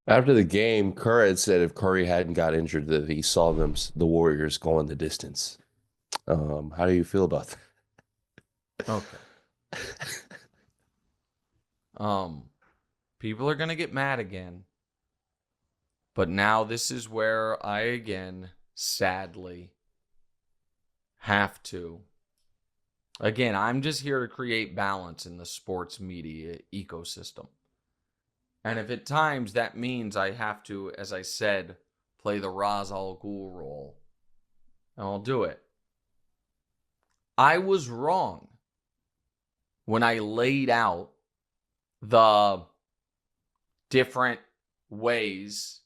After the game, Curry had said if Curry hadn't got injured, that he saw the Warriors going the distance. How do you feel about Okay. Um, People are gonna get mad again, but now this is where I again, sadly, have to. Again, I'm just here to create balance in the sports media ecosystem. And if at times that means I have to, as I said, play the Ra's al Ghul role, and I'll do it. I was wrong when I laid out the different ways.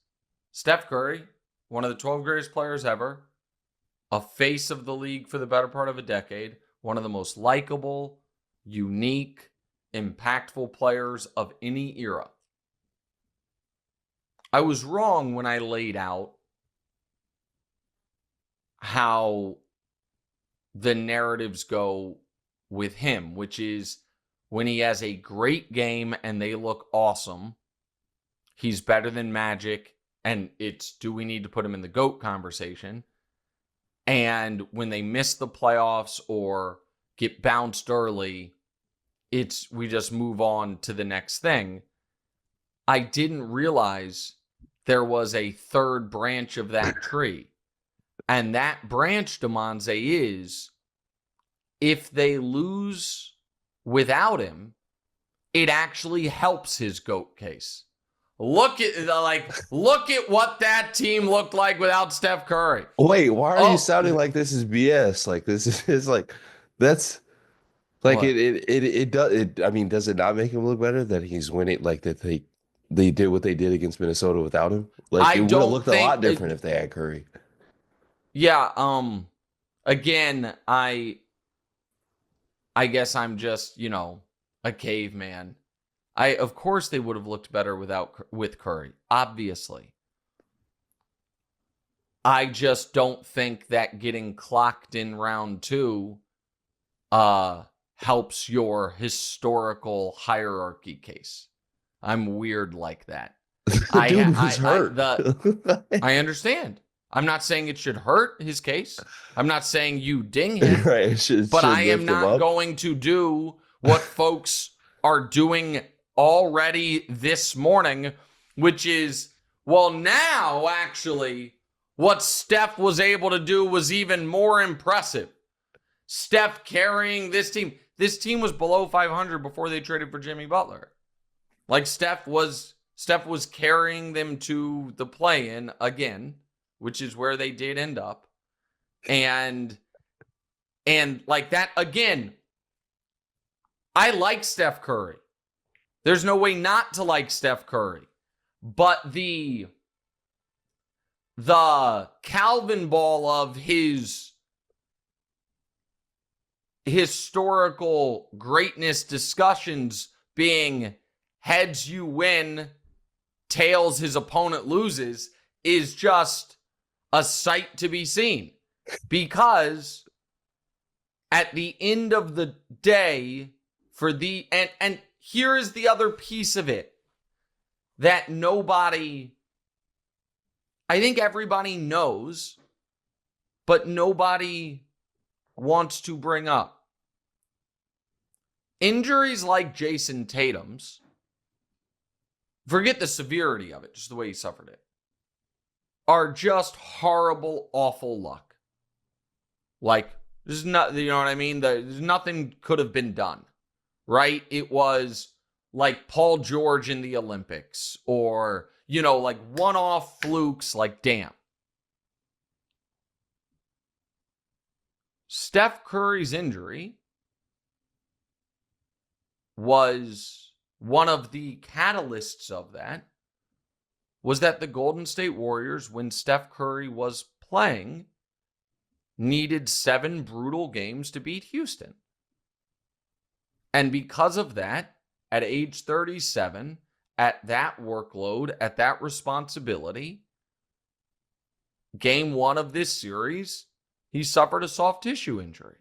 Steph Curry, one of the 12 greatest players ever, a face of the league for the better part of a decade, one of the most likable, unique, impactful players of any era. I was wrong when I laid out how the narratives go with him, which is when he has a great game and they look awesome, he's better than Magic, and it's do we need to put him in the GOAT conversation? And when they miss the playoffs or get bounced early, it's we just move on to the next thing. I didn't realize there was a third branch of that tree. And that branch, Demonze, is if they lose without him, it actually helps his GOAT case. Look at what that team looked like without Steph Curry. Wait, why are you Oh, sounding like this is BS? Like this is like that's like what? it does it I mean, does it not make him look better that he's winning like that they did what they did against Minnesota without him? Like I it would have don't looked a lot think different if they had Curry. yeah, again, I guess I'm just, a caveman. Of course they would have looked better with Curry, obviously. I just don't think that getting clocked in round 2 helps your historical hierarchy case. I'm weird like that. The I dude was I hurt. the I understand. I'm not saying it should hurt his case. I'm not saying you ding him, Right, it but should I am lift him not up. going to do what folks are doing already this morning, which is, well, now actually, what Steph was able to do was even more impressive. Steph carrying this team. This team was below 500 before they traded for Jimmy Butler. Like Steph was carrying them to the play-in again, which is where they did end up. And like that again, I like Steph Curry. There's no way not to like Steph Curry. But the Calvin ball of his historical greatness discussions being heads you win, tails his opponent loses is just a sight to be seen. Because at the end of the day, for the and here is the other piece of it that nobody, I think everybody knows, but nobody wants to bring up. Injuries like Jason Tatum's, forget the severity of it, just the way he suffered it, are just horrible, awful luck. Like, there's not, you know what I mean? There's nothing could have been done, right? It was like Paul George in the Olympics or, like one-off flukes, like, damn. Steph Curry's injury was one of the catalysts of that was that the Golden State Warriors, when Steph Curry was playing, needed 7 brutal games to beat Houston. And because of that, at age 37, at that workload, at that responsibility, game 1 of this series, he suffered a soft tissue injury.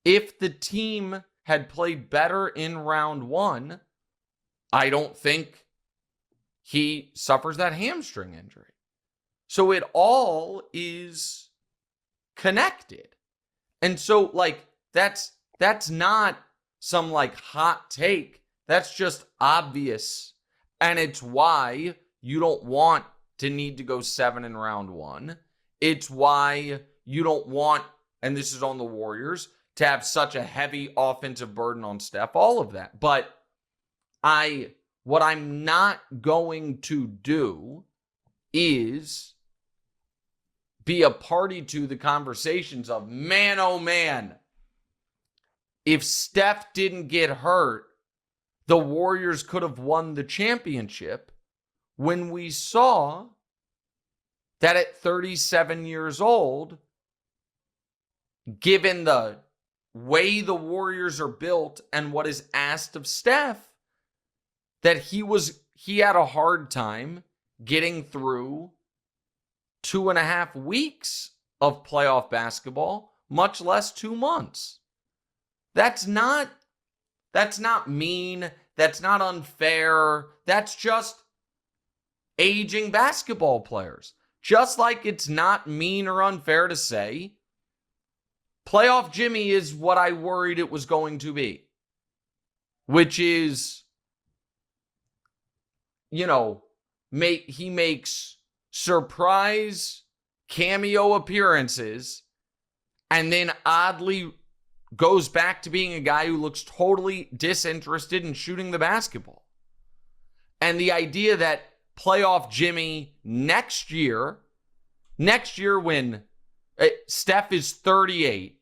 If the team had played better in round 1, I don't think he suffers that hamstring injury. So it all is connected. And so, like, that's not some, like, hot take. That's just obvious. And it's why you don't want to need to go 7 in round 1. It's why you don't want, and this is on the Warriors, to have such a heavy offensive burden on Steph, all of that. But what I'm not going to do is be a party to the conversations of, man, oh man, if Steph didn't get hurt, the Warriors could have won the championship, when we saw that at 37 years old, given the way the Warriors are built and what is asked of Steph, that he had a hard time getting through 2.5 weeks of playoff basketball, much less 2 months. That's not mean. That's not unfair. That's just aging basketball players. Just like it's not mean or unfair to say playoff Jimmy is what I worried it was going to be, which is, he makes surprise cameo appearances and then oddly goes back to being a guy who looks totally disinterested in shooting the basketball. And the idea that playoff Jimmy next year when Steph is 38,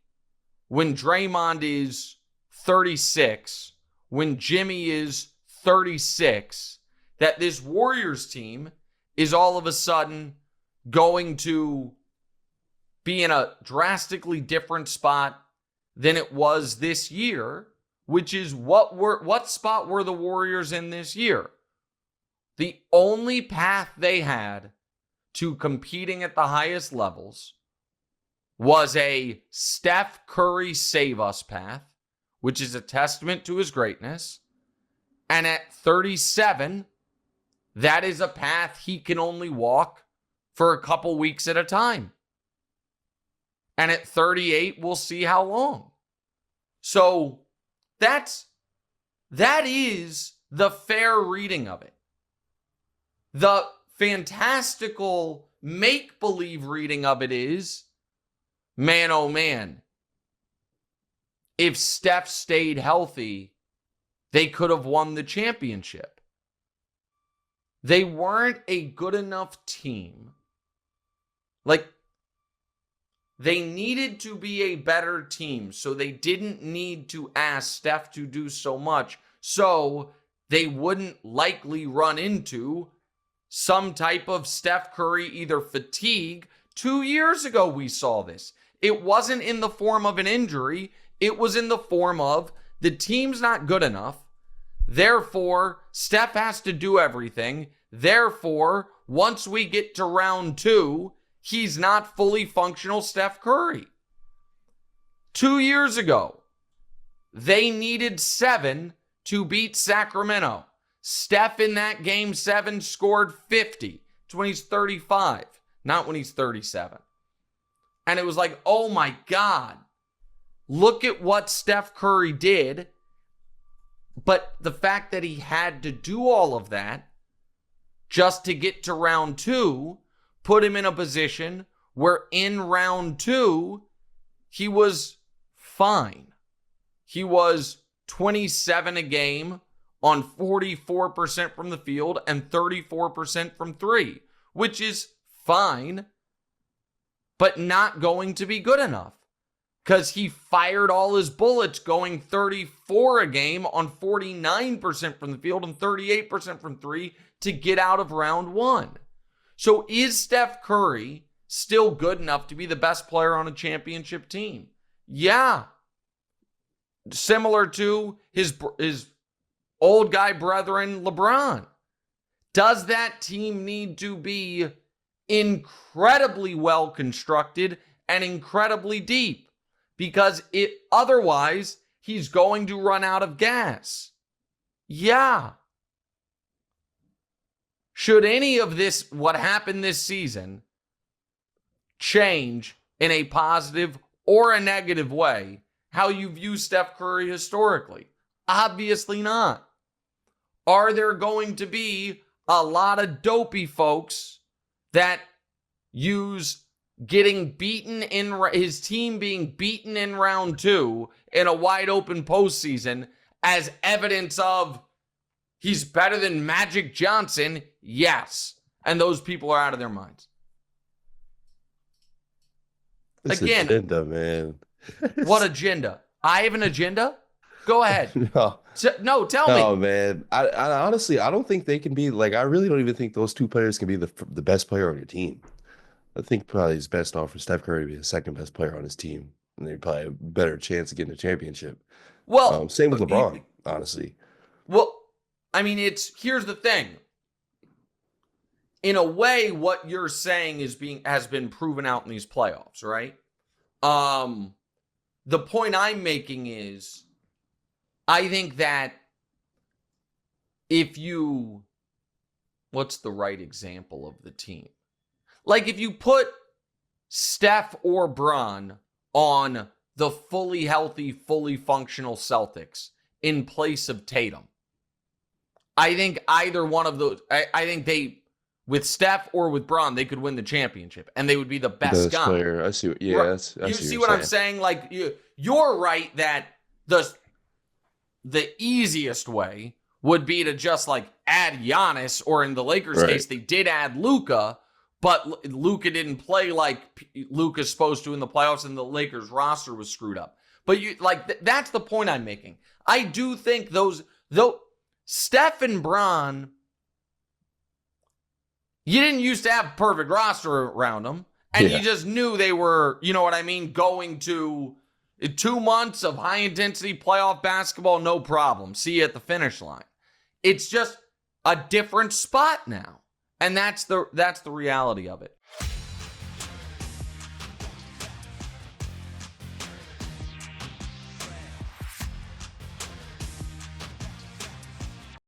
when Draymond is 36, when Jimmy is 36, that this Warriors team is all of a sudden going to be in a drastically different spot than it was this year, which is what spot were the Warriors in this year? The only path they had to competing at the highest levels was a Steph Curry save us path, which is a testament to his greatness. And at 37, that is a path he can only walk for a couple weeks at a time. And at 38, we'll see how long. So that is the fair reading of it. The fantastical make-believe reading of it is, man, oh man, if Steph stayed healthy, they could have won the championship. They weren't a good enough team. Like, they needed to be a better team, so they didn't need to ask Steph to do so much, so they wouldn't likely run into some type of Steph Curry either fatigue. 2 years ago, we saw this. It wasn't in the form of an injury. It was in the form of the team's not good enough. Therefore, Steph has to do everything. Therefore, once we get to round 2, he's not fully functional Steph Curry. 2 years ago, they needed 7 to beat Sacramento. Steph in that game 7 scored 50. It's when he's 35, not when he's 37. And it was like, oh my God, look at what Steph Curry did. But the fact that he had to do all of that just to get to round 2 put him in a position where in round 2, he was fine. He was 27 a game on 44% from the field and 34% from 3, which is fine, but not going to be good enough because he fired all his bullets going 34 a game on 49% from the field and 38% from 3 to get out of round 1. So is Steph Curry still good enough to be the best player on a championship team? Yeah. Similar to his old guy brethren, LeBron. Does that team need to be incredibly well constructed and incredibly deep? Because otherwise, he's going to run out of gas. Yeah. should any of this, what happened this season, change in a positive or a negative way how you view Steph Curry historically? Obviously not. Are there going to be a lot of dopey folks that use getting beaten in his team being beaten in round 2 in a wide open postseason as evidence of he's better than Magic Johnson? Yes. And those people are out of their minds. This Again, agenda, man. What agenda? I have an agenda? Go ahead. No, tell me. No, man. I honestly, I don't think they can be like. I really don't even think those two players can be the best player on your team. I think probably it's best off for Steph Curry to be the second best player on his team, and they probably have a better chance of getting a championship. Well, Same with LeBron, honestly. Well, I mean, here's the thing. In a way, what you're saying has been proven out in these playoffs, right? The point I'm making is, I think that what's the right example of the team? Like if you put Steph or Bron on the fully healthy, fully functional Celtics in place of Tatum, I think either one of those, I think with Steph or with Bron, they could win the championship, and they would be the best guy. Player. I see. Yeah, right. You see what I'm saying? Like you're right that the easiest way would be to just like add Giannis, or in the Lakers' case, they did add Luka, but Luka didn't play like Luka's supposed to in the playoffs, and the Lakers roster was screwed up. But that's the point I'm making. I do think though Steph and Bron, you didn't used to have a perfect roster around them, and you just knew they were, you know what I mean, going to 2 months of high-intensity playoff basketball, no problem. See you at the finish line. It's just a different spot now, and that's the reality of it.